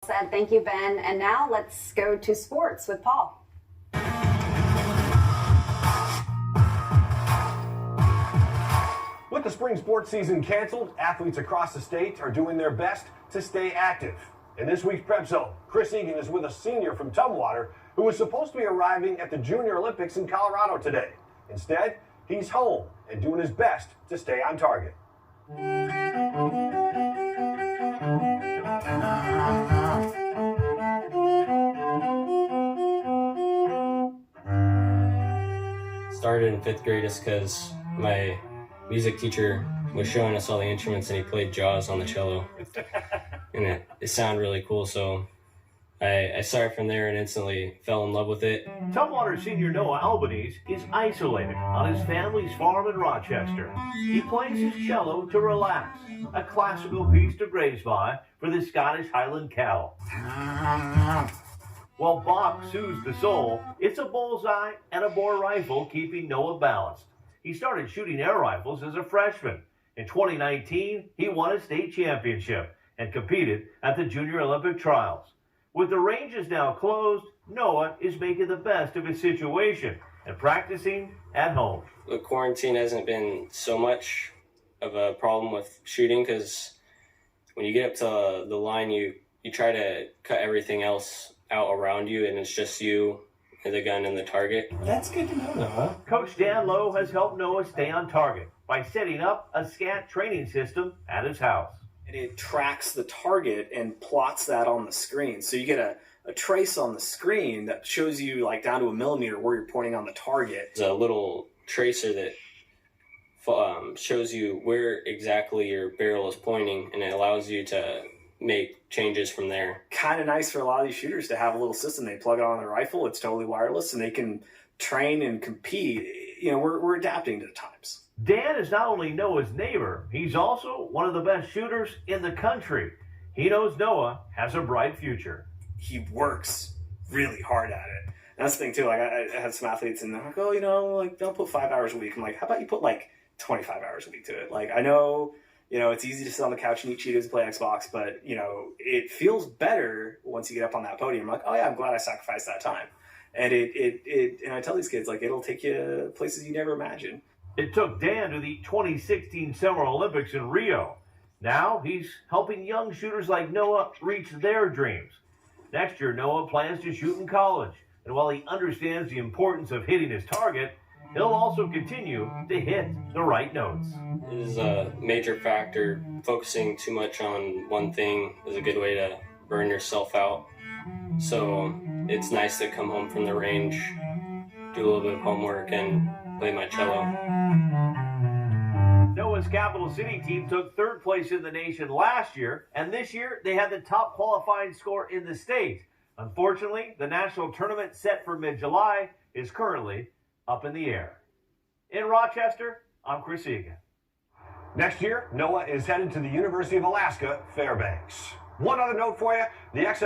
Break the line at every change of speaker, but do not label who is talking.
Said. Thank you, Ben. And now let's go to sports with Paul.
With the spring sports season canceled, athletes across the state are doing their best to stay active. In this week's Prep Zone, Chris Egan is with a senior from Tumwater who was supposed to be arriving at the Junior Olympics in Colorado today. Instead, he's home and doing his best to stay on target.
Started in 5th grade just because my music teacher was showing us all the instruments and he played Jaws on the cello. And it sounded really cool, so I started from there and instantly fell in love with it.
Tumwater senior Noah Albanese is isolated on his family's farm in Rochester. He plays his cello to relax, a classical piece to graze by for the Scottish Highland cow. While Bach soothes the soul, it's a bullseye and a bore rifle keeping Noah balanced. He started shooting air rifles as a freshman. In 2019, he won a state championship and competed at the Junior Olympic trials. With the ranges now closed, Noah is making the best of his situation and practicing at home.
The quarantine hasn't been so much of a problem with shooting because when you get up to the line, you try to cut everything else out around you, and it's just you, the gun, and the target.
That's good to know, Noah.
Coach Dan Lowe has helped Noah stay on target by setting up a SCAT training system at his house.
And it tracks the target and plots that on the screen. So you get a trace on the screen that shows you like down to a millimeter where you're pointing on the target.
There's a little tracer that shows you where exactly your barrel is pointing, and it allows you to make changes from there.
Kind of nice for a lot of these shooters to have a little system. They plug it on their rifle, it's totally wireless, and they can train and compete. You know, we're adapting to the times.
Dan is not only Noah's neighbor, he's also one of the best shooters in the country. He knows Noah has a bright future.
He works really hard at it. And that's the thing too, like I had some athletes and they're like, oh, you know, like don't put 5 hours a week. I'm like, how about you put like 25 hours a week to it? Like I know, you know, it's easy to sit on the couch and eat Cheetos and play Xbox, but, you know, it feels better once you get up on that podium. I'm like, oh, yeah, I'm glad I sacrificed that time. And and I tell these kids, like, it'll take you places you never imagined.
It took Dan to the 2016 Summer Olympics in Rio. Now he's helping young shooters like Noah reach their dreams. Next year, Noah plans to shoot in college. And while he understands the importance of hitting his target, he'll also continue to hit the right notes.
This is a major factor. Focusing too much on one thing is a good way to burn yourself out. So it's nice to come home from the range, do a little bit of homework, and play my cello.
Noah's Capital City team took 3rd place in the nation last year, and this year they had the top qualifying score in the state. Unfortunately, the national tournament set for mid-July is currently up in the air. In Rochester, I'm Chris Egan.
Next year, Noah is headed to the University of Alaska, Fairbanks. One other note for you, the XFL